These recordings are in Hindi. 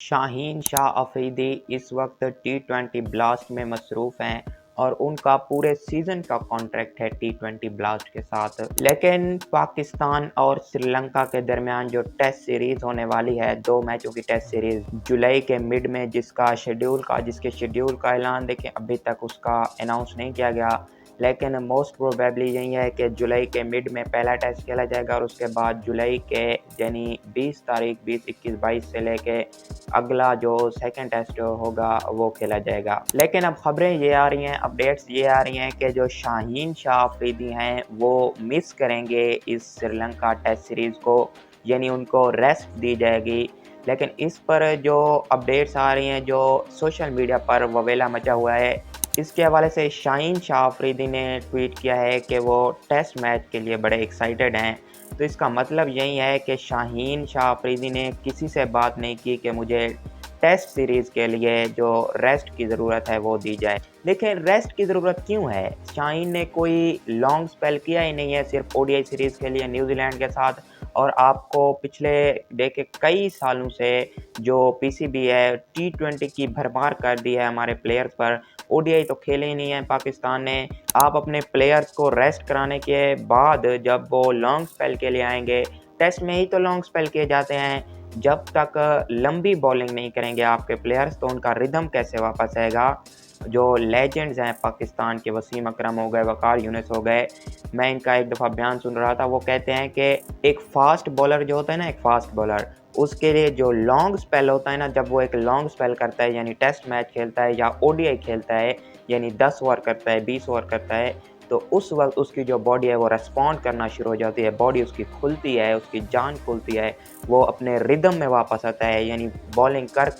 शाहीन शाह अफरीदी इस वक्त टी20 ब्लास्ट में मसरूफ़ हैं और उनका पूरे सीज़न का कॉन्ट्रैक्ट है टी20 ब्लास्ट के साथ। लेकिन पाकिस्तान और श्रीलंका के दरमियान जो टेस्ट सीरीज़ होने वाली है, 2 मैचों की टेस्ट सीरीज़ जुलाई के मिड में, जिसके शेड्यूल का ऐलान देखें अभी तक उसका अनाउंस नहीं किया गया, लेकिन मोस्ट प्रोबेबली यही है कि जुलाई के मिड में पहला टेस्ट खेला जाएगा और उसके बाद जुलाई के यानी 20 तारीख 20, 21, 22 से लेके अगला जो सेकंड टेस्ट होगा वो खेला जाएगा। लेकिन अब खबरें ये आ रही हैं, अपडेट्स ये आ रही हैं कि जो शाहीन शाह अफरीदी हैं वो मिस करेंगे इस श्रीलंका टेस्ट सीरीज़ को, यानी उनको रेस्ट दी जाएगी। लेकिन इस पर जो अपडेट्स आ रही हैं, जो सोशल मीडिया पर ववेला मचा हुआ है, इसके हवाले से शाहीन शाह अफरीदी ने ट्वीट किया है कि वो टेस्ट मैच के लिए बड़े एक्साइटेड हैं। तो इसका मतलब यही है कि शाहीन शाह अफरीदी ने किसी से बात नहीं की कि मुझे टेस्ट सीरीज़ के लिए जो रेस्ट की ज़रूरत है वो दी जाए। लेकिन रेस्ट की ज़रूरत क्यों है? शाहीन ने कोई लॉन्ग स्पेल किया ही नहीं है, सिर्फ ओडीआई सीरीज़ के लिए न्यूजीलैंड के साथ। और आपको पिछले देखे कई सालों से जो पीसीबी है टी20 की भरमार कर दी है हमारे प्लेयर्स पर। ओडीआई तो खेले ही नहीं है पाकिस्तान ने। आप अपने प्लेयर्स को रेस्ट कराने के बाद जब वो लॉन्ग स्पेल के लिए आएंगे, टेस्ट में ही तो लॉन्ग स्पेल किए जाते हैं, जब तक लंबी बॉलिंग नहीं करेंगे आपके प्लेयर्स तो उनका रिदम कैसे वापस आएगा? जो लेजेंड्स हैं पाकिस्तान के, वसीम अकरम हो गए, वकार यूनिस हो गए, मैं इनका एक दफ़ा बयान सुन रहा था, वो कहते हैं कि एक फ़ास्ट बॉलर जो होता है ना, एक फ़ास्ट बॉलर, उसके लिए जो लॉन्ग स्पेल होता है ना, जब वो एक लॉन्ग स्पेल करता है यानी टेस्ट मैच खेलता है या ओडीआई खेलता है, यानी 10 ओवर करता है, 20 ओवर करता है, तो उस वक्त उसकी जो बॉडी है वो रिस्पॉन्ड करना शुरू हो जाती है, बॉडी उसकी खुलती है, उसकी जान खुलती है, वो अपने रिदम में वापस आता है, यानी बॉलिंग कर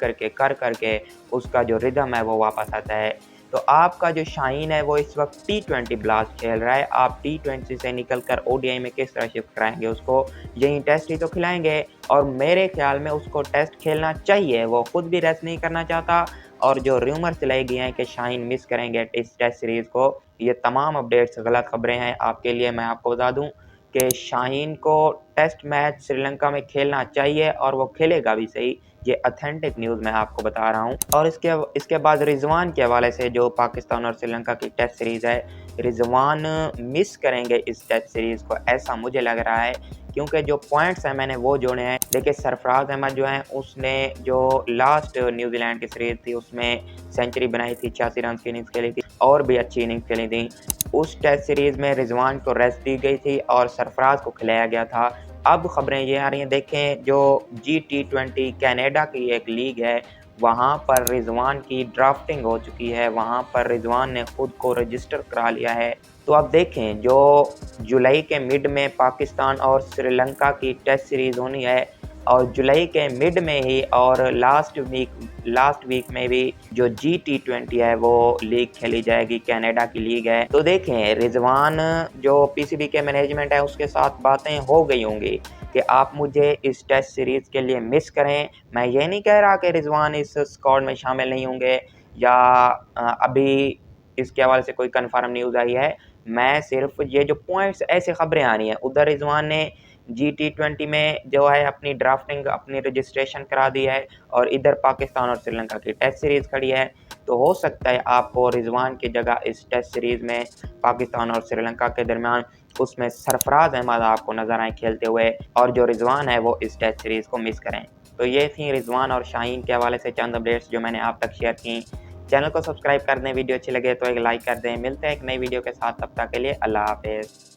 करके उसका जो रिदम है वो वापस आता है। तो आपका जो शाहीन है वो इस वक्त टी20 ब्लास्ट खेल रहा है, आप टी20 से निकल कर ओडीआई में किस तरह शिफ्ट कराएंगे उसको? यही टेस्ट ही तो खिलाएंगे और मेरे ख्याल में उसको टेस्ट खेलना चाहिए। वो खुद भी रेस्ट नहीं करना चाहता और जो र्यूमर चलाई गई हैं कि शाहीन मिस करेंगे इस टेस्ट सीरीज़ को, ये तमाम अपडेट्स गलत खबरें हैं। आपके लिए मैं आपको बता दूं कि शाहीन को टेस्ट मैच श्रीलंका में खेलना चाहिए और वो खेलेगा भी सही। ये ऑथेंटिक न्यूज़ मैं आपको बता रहा हूँ। और इसके बाद रिजवान के हवाले से, जो पाकिस्तान और श्रीलंका की टेस्ट सीरीज़ है, रिजवान मिस करेंगे इस टेस्ट सीरीज़ को, ऐसा मुझे लग रहा है, क्योंकि जो पॉइंट्स हैं मैंने वो जोड़े हैं। देखिए सरफराज अहमद जो हैं, उसने जो लास्ट न्यूजीलैंड की सीरीज़ थी उसमें सेंचुरी बनाई थी, 86 रन की इनिंग्स खेली थी और भी अच्छी इनिंग्स खेली थी। उस टेस्ट सीरीज़ में रिजवान को रेस्ट दी गई थी और सरफराज को खिलाया गया था। अब खबरें ये आ रही हैं, देखें जो G20 कनाडा की एक लीग है, वहाँ पर रिजवान की ड्राफ्टिंग हो चुकी है, वहाँ पर रिजवान ने खुद को रजिस्टर करा लिया है। तो अब देखें जो जुलाई के मिड में पाकिस्तान और श्रीलंका की टेस्ट सीरीज़ होनी है और जुलाई के मिड में ही और लास्ट वीक में भी जो G20 है वो लीग खेली जाएगी, कनाडा की लीग है। तो देखें रिजवान जो पीसीबी के मैनेजमेंट है उसके साथ बातें हो गई होंगी कि आप मुझे इस टेस्ट सीरीज़ के लिए मिस करें। मैं ये नहीं कह रहा कि रिजवान इस स्क्वाड में शामिल नहीं होंगे या अभी इसके हवाले से कोई कन्फर्म न्यूज़ आई है। मैं सिर्फ ये जो पॉइंट्स ऐसे खबरें आ रही हैं, उधर रिजवान ने G20 में जो है अपनी ड्राफ्टिंग, अपनी रजिस्ट्रेशन करा दी है और इधर पाकिस्तान और श्रीलंका की टेस्ट सीरीज़ खड़ी है। तो हो सकता है आपको रिजवान की जगह इस टेस्ट सीरीज़ में पाकिस्तान और श्रीलंका के दरमियान उसमें सरफराज अहमद आपको नज़र आए खेलते हुए और जो रिजवान है वो इस टेस्ट सीरीज़ को मिस करें। तो ये थी रिजवान और शाहीन के हवाले से चंद अपडेट्स जो मैंने आप तक शेयर की। चैनल को सब्सक्राइब कर दें, वीडियो अच्छी लगे तो एक लाइक कर दें। मिलते हैं एक नई वीडियो के साथ, तब तक के लिए अल्लाह हाफ़िज़।